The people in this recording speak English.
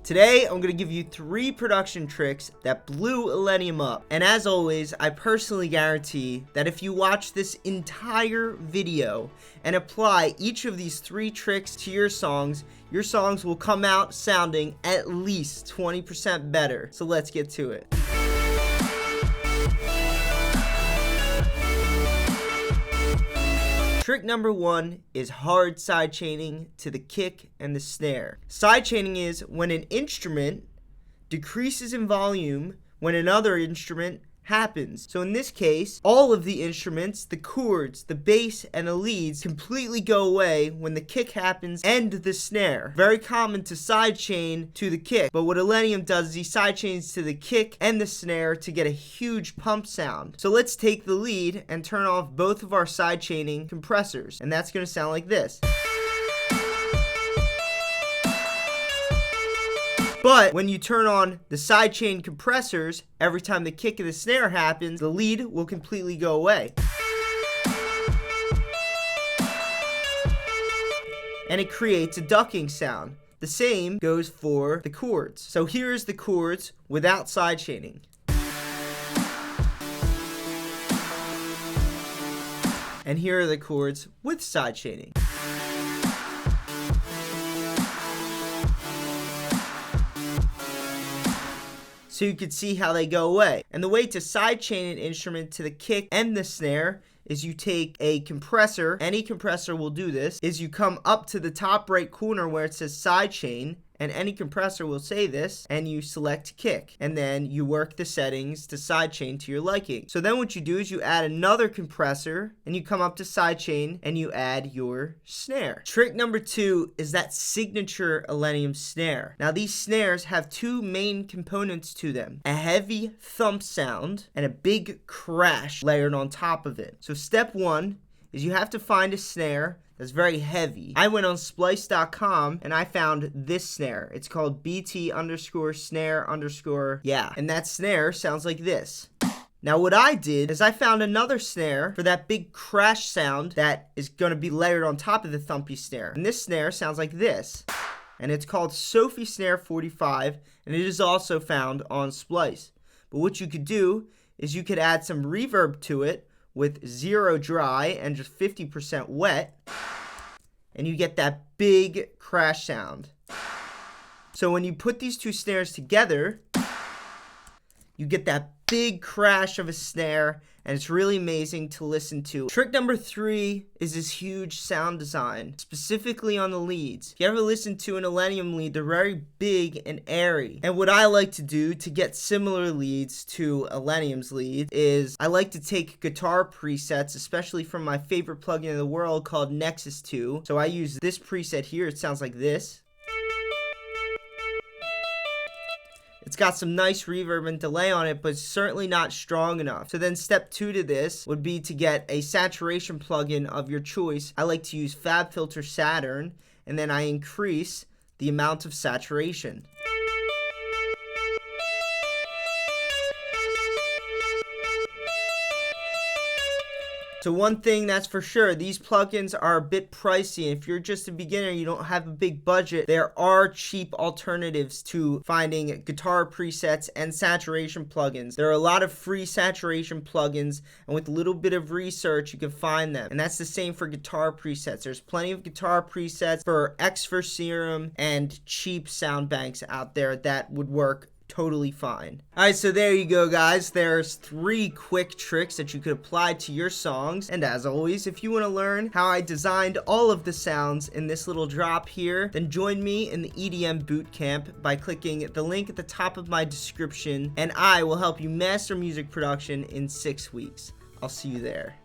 Today, I'm going to give you 3 production tricks that blew Illenium up. And as always, I personally guarantee that if you watch this entire video and apply each of these 3 tricks to your songs will come out sounding at least 20% better. So let's get to it. Trick number 1 is hard sidechaining to the kick and the snare. Sidechaining is when an instrument decreases in volume when another instrument happens. So in this case, all of the instruments, the chords, the bass, and the leads completely go away when the kick happens and the snare. Very common to sidechain to the kick, but what Illenium does is he sidechains to the kick and the snare to get a huge pump sound. So let's take the lead and turn off both of our sidechaining compressors, and that's going to sound like this. But when you turn on the sidechain compressors, every time the kick and the snare happens, the lead will completely go away. And it creates a ducking sound. The same goes for the chords. So here's the chords without sidechaining. And here are the chords with sidechaining. So you can see how they go away. And the way to sidechain an instrument to the kick and the snare is you take a compressor, any compressor will do this, is you come up to the top right corner where it says sidechain, and any compressor will say this, and you select kick, and then you work the settings to sidechain to your liking. So then what you do is you add another compressor, and you come up to sidechain, and you add your snare. Trick number 2 is that signature Illenium snare. Now these snares have 2 main components to them, a heavy thump sound, and a big crash layered on top of it. So step 1 is you have to find a snare that's very heavy. I went on splice.com and I found this snare. It's called BT_snare_, yeah. And that snare sounds like this. Now what I did is I found another snare for that big crash sound that is gonna be layered on top of the thumpy snare. And this snare sounds like this. And it's called Sophie Snare 45, and it is also found on Splice. But what you could do is you could add some reverb to it with 0 dry and just 50% wet, and you get that big crash sound. So when you put these 2 snares together, you get that big crash of a snare, and it's really amazing to listen to. Trick number 3 is this huge sound design, specifically on the leads. If you ever listen to an Illenium lead, they're very big and airy. And what I like to do to get similar leads to Illenium's lead is I like to take guitar presets, especially from my favorite plugin in the world called Nexus 2. So I use this preset here. It sounds like this. It's got some nice reverb and delay on it, but it's certainly not strong enough. So then step 2 to this would be to get a saturation plugin of your choice. I like to use Fab Filter Saturn, and then I increase the amount of saturation. So one thing that's for sure, these plugins are a bit pricey. If you're just a beginner, you don't have a big budget, there are cheap alternatives to finding guitar presets and saturation plugins. There are a lot of free saturation plugins, and with a little bit of research, you can find them. And that's the same for guitar presets. There's plenty of guitar presets for XFER Serum and cheap sound banks out there that would work totally fine. Alright, so there you go, guys. There's 3 quick tricks that you could apply to your songs. And as always, if you want to learn how I designed all of the sounds in this little drop here, then join me in the EDM bootcamp by clicking the link at the top of my description, and I will help you master music production in 6 weeks. I'll see you there.